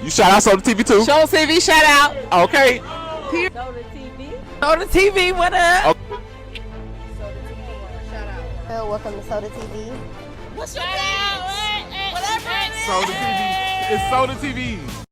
You shout out Soda TV too? Show TV shout out. Okay. Soda TV. Soda TV, what up? Okay. Soda TV. Shout out. Welcome to Soda TV. What's your name? Whatever it is. Soda TV. It's Soda TV.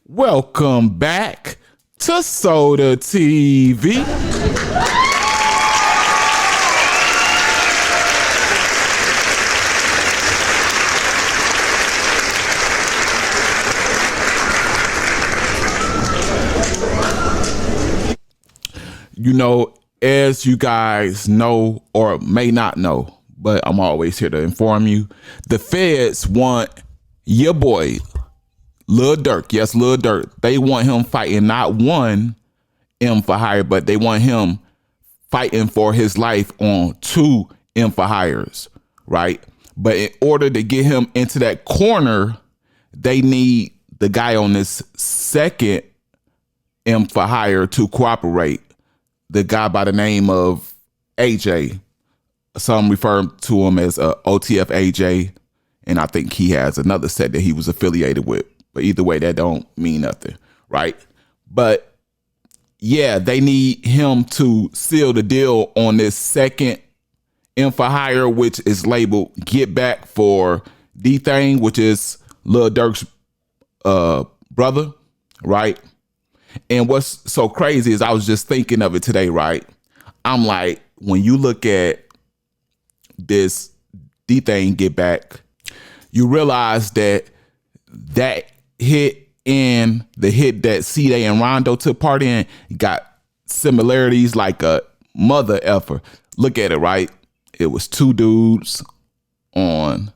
Welcome back to Soda TV. You know, as you guys know or may not know, but I'm always here to inform you, the feds want your boy, Lil Durk. Yes, Lil Durk. They want him fighting not one M for hire, but they want him fighting for his life on 2 M for hires, right? But in order to get him into that corner, they need the guy on this second M for hire to cooperate. The guy by the name of AJ. Some refer to him as OTF AJ, and I think he has another set that he was affiliated with. But either way, that don't mean nothing, right? But yeah, they need him to seal the deal on this second M for hire, which is labeled Get Back for D-Thing, which is Lil Durk's brother, right? And what's so crazy is I was just thinking of it today, right? I'm like, when you look at this D-Thing Get Back, you realize that hit and the hit that C-Day and Rondo took part in got similarities like a mother effer. Look at it, right? It was 2 dudes on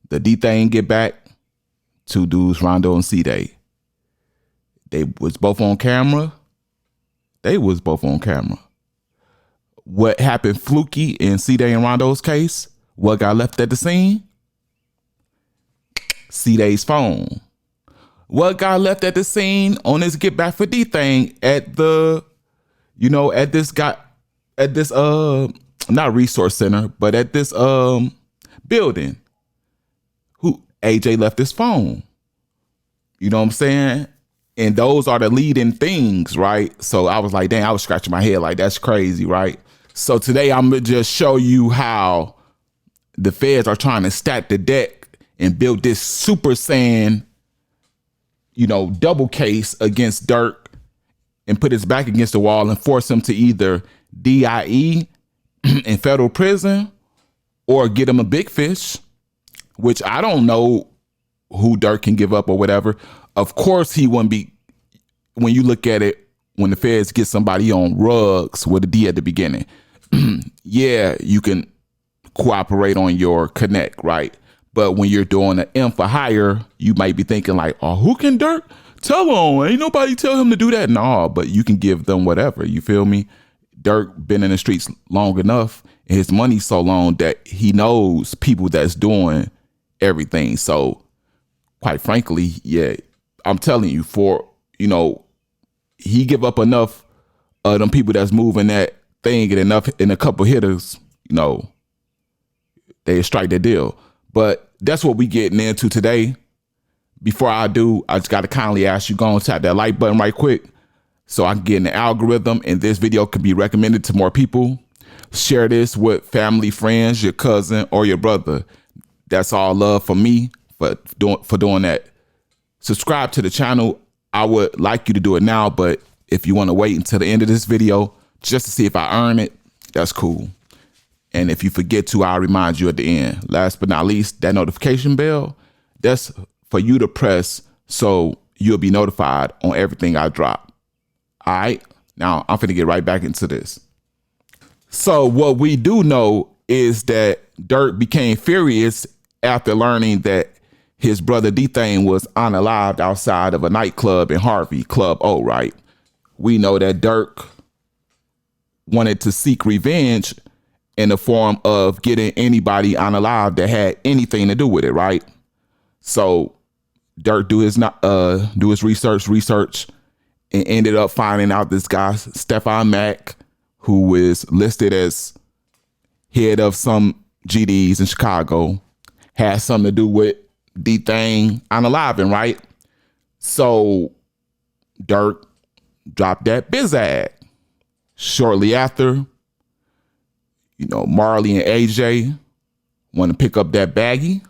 the D-Thing Get Back, 2 dudes, Rondo and C-Day. They was both on camera. What happened fluky in C-Day and Rondo's case? What got left at the scene? C-Day's phone. What got left at the scene on this Get Back for D thing at the, at this not resource center, but at this building. Who AJ left his phone. You know what I'm saying? And those are the leading things, right? So I was like, dang, I was scratching my head like, that's crazy, right? So today I'm going to just show you how the feds are trying to stack the deck and build this Super Saiyan, double case against Durk and put his back against the wall and force him to either DIE in federal prison or get him a big fish, which I don't know who Durk can give up or whatever. Of course, he wouldn't be, when you look at it, when the feds get somebody on Ruggs with a D at the beginning, yeah, you can cooperate on your connect, right? But when you're doing an M for hire, you might be thinking like, oh, who can Durk tell on? Ain't nobody tell him to do that. No, but you can give them whatever. You feel me? Durk been in the streets long enough and his money's so long that he knows people that's doing everything. So quite frankly, yeah, I'm telling you, he give up enough of them people that's moving that thing and enough in a couple hitters, they strike the deal. But that's what we getting into today. Before I do, I just got to kindly ask you, go and tap that like button right quick so I can get in the algorithm and this video can be recommended to more people. Share this with family, friends, your cousin, or your brother. That's all love for me for doing that. Subscribe to the channel. I would like you to do it now, but if you want to wait until the end of this video just to see if I earn it, that's cool. And if you forget to, I'll remind you at the end. Last but not least, that notification bell, that's for you to press so you'll be notified on everything I drop. All right, now I'm finna get right back into this. So what we do know is that Durk became furious after learning that his brother D-Thing was unalived outside of a nightclub in Harvey, Club O, right? We know that Durk wanted to seek revenge in the form of getting anybody unalived that had anything to do with it, right? So Durk do his research and ended up finding out this guy, Stefan Mack, who is listed as head of some GDs in Chicago, had something to do with the thing unaliving, right? So Durk dropped that biz ad. Shortly after, Marley and AJ want to pick up that baggie.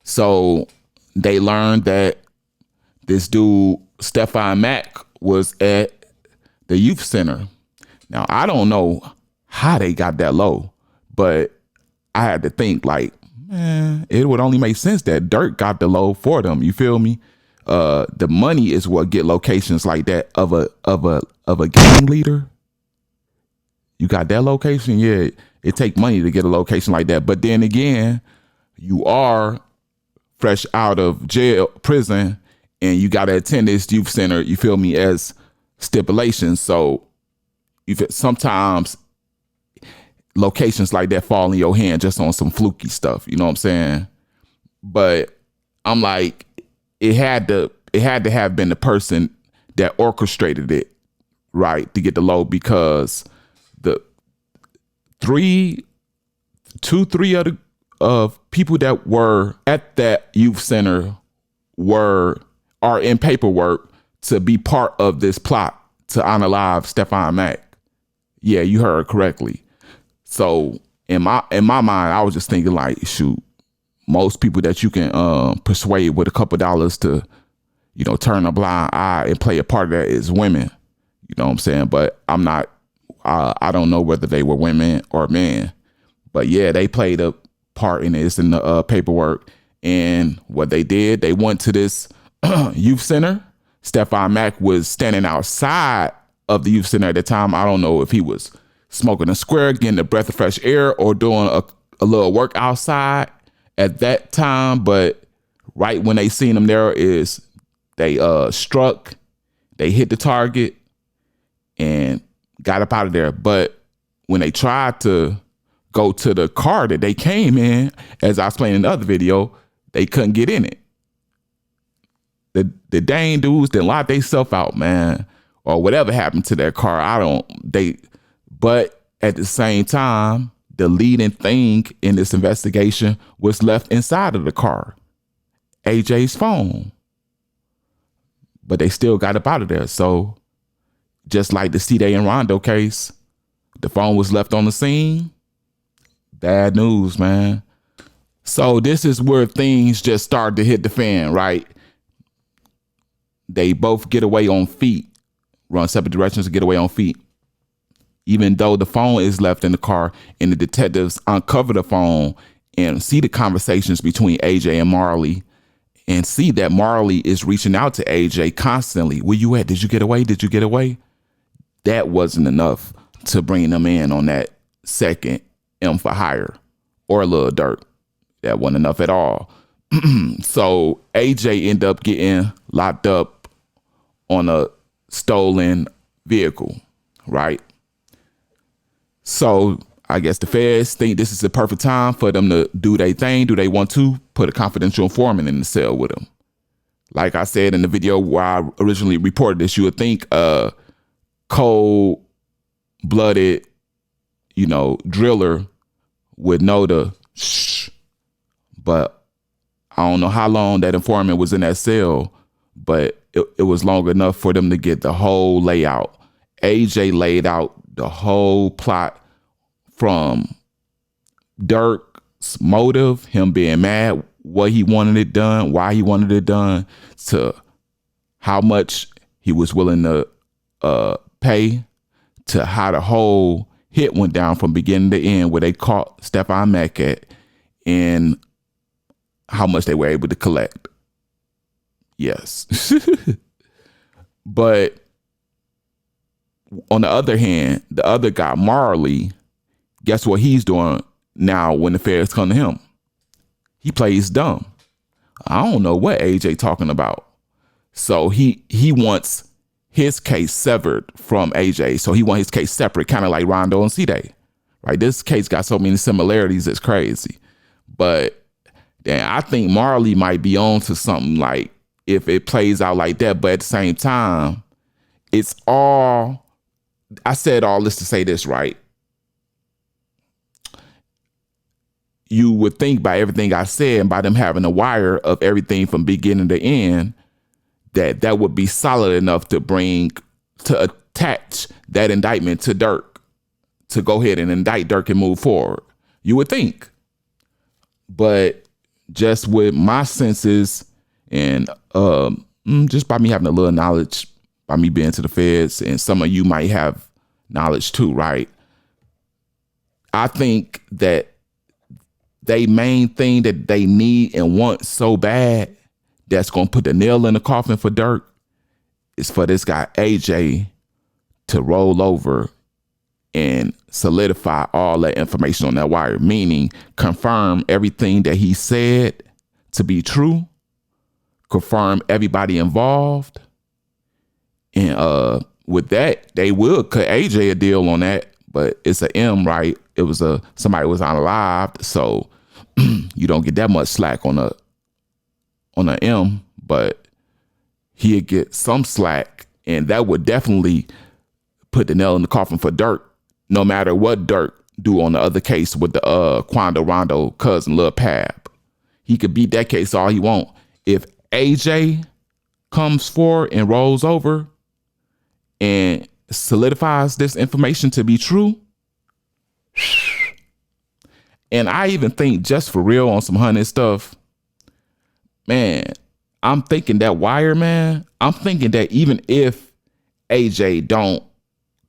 So they learned that this dude, Stefan Mack, was at the youth center. Now, I don't know how they got that low, but I had to think like, man, it would only make sense that Durk got the low for them. You feel me? The money is what get locations like that of a gang leader. You got that location? Yeah, it take money to get a location like that. But then again, you are fresh out of prison, and you got to attend this youth center, you feel me, as stipulations. So sometimes locations like that fall in your hand just on some fluky stuff. You know what I'm saying? But I'm like, it had to have been the person that orchestrated it, right, to get the low, because the three of people that were at that youth center are in paperwork to be part of this plot to unalive Stefan Mack. Yeah, you heard correctly. So in my mind, I was just thinking like, shoot, most people that you can persuade with a couple dollars to, turn a blind eye and play a part of that is women. You know what I'm saying? But I'm not. I don't know whether they were women or men. But yeah, they played a part in this in the paperwork. And what they did, they went to this youth center. Stefan Mack was standing outside of the youth center at the time. I don't know if he was smoking a square, getting a breath of fresh air, or doing a little work outside at that time. But right when they seen him there is they struck, they hit the target and got up out of there. But when they tried to go to the car that they came in, as I explained in the other video, they couldn't get in it. The dang dudes that locked themselves out, man, or whatever happened to their car. But at the same time, the leading thing in this investigation was left inside of the car, AJ's phone. But they still got up out of there. So just like the C-Day and Rondo case, the phone was left on the scene. Bad news, man. So this is where things just start to hit the fan, right? They both get away on feet, run separate directions to get away on feet. Even though the phone is left in the car, and the detectives uncover the phone and see the conversations between AJ and Marley, and see that Marley is reaching out to AJ constantly. Where you at? Did you get away? Did you get away? That wasn't enough to bring them in on that second M for hire or Lil Durk. That wasn't enough at all. So AJ ended up getting locked up on a stolen vehicle, right? So I guess the feds think this is the perfect time for them to do their thing. Do they want to put a confidential informant in the cell with them? Like I said in the video where I originally reported this, you would think a cold-blooded, driller would know the shh. But I don't know how long that informant was in that cell, but it was long enough for them to get the whole layout. AJ laid out the whole plot from Durk's motive, him being mad, what he wanted it done, why he wanted it done, to how much he was willing to pay, to how the whole hit went down from beginning to end, where they caught Stefan Mack at, and how much they were able to collect. Yes. But on the other hand, the other guy, Marley, guess what he's doing now when the feds come to him? He plays dumb. I don't know what AJ talking about. So he wants his case severed from AJ. So he wants his case separate, kind of like Rondo and C-Day. Right? This case got so many similarities, it's crazy. But then I think Marley might be on to something, like if it plays out like that. But at the same time, it's all, I said all this to say this, right? you would think by everything I said and by them having a wire of everything from beginning to end, that would be solid enough to attach that indictment to Durk, to go ahead and indict Durk and move forward. You would think. But just with my senses and just by me having a little knowledge, by me being to the feds, and some of you might have knowledge too, right? I think that they main thing that they need and want so bad that's going to put the nail in the coffin for Durk is for this guy AJ to roll over and solidify all that information on that wire, meaning confirm everything that he said to be true, confirm everybody involved. And with that, they will cut AJ a deal on that, but it's a M, right? It was somebody was unalived, so you don't get that much slack on a M, but he'd get some slack, and that would definitely put the nail in the coffin for Durk, no matter what Durk do on the other case with the Quando Rondo cousin Lul Pab. He could beat that case all he want. If AJ comes forward and rolls over and solidifies this information to be true, and I even think, just for real, on some honey stuff, man, I'm thinking that wire, man, I'm thinking that even if AJ don't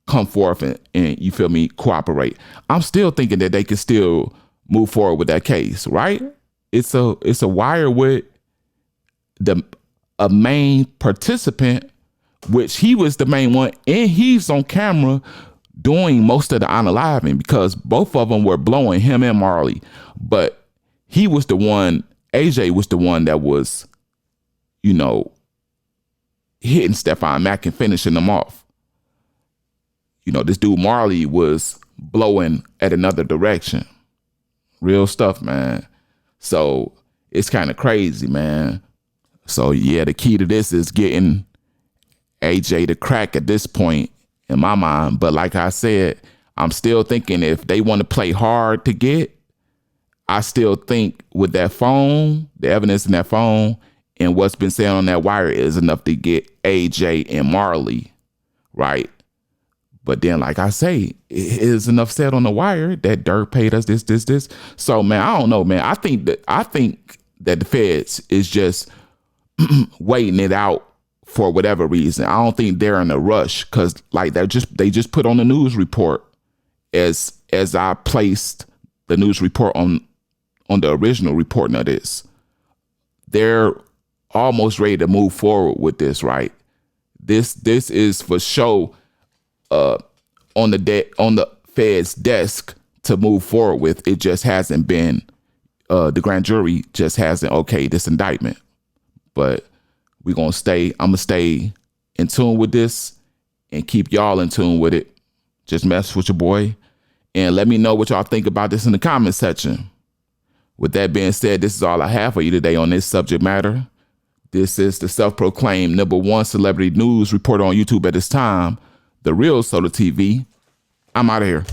come forth and you feel me, cooperate, I'm still thinking that they can still move forward with that case, right? It's a wire with a main participant, which he was the main one, and he's on camera doing most of the unaliving, because both of them were blowing, him and Marley. But he was the one, AJ was the one that was, hitting Stefan Mack and finishing them off. This dude Marley was blowing at another direction. Real stuff, man. So it's kind of crazy, man. So yeah, the key to this is getting AJ to crack at this point in my mind. But like I said, I'm still thinking if they want to play hard to get, I still think with that phone, the evidence in that phone and what's been said on that wire is enough to get AJ and Marley, right? But then, like I say, it is enough said on the wire that Durk paid us this. So, man, I don't know, man. I think that the feds is just waiting it out for whatever reason. I don't think they're in a rush, because like they just put on the news report as I placed the news report on the original reporting of this. They're almost ready to move forward with this, right? This is for sure on the Fed's desk to move forward with. It just hasn't been, the grand jury just hasn't okayed this indictment. But I'm gonna stay in tune with this and keep y'all in tune with it. Just mess with your boy and let me know what y'all think about this in the comment section. With that being said, this is all I have for you today on this subject matter. This is the self-proclaimed #1 celebrity news reporter on YouTube at this time, The Real Soda TV. I'm out of here.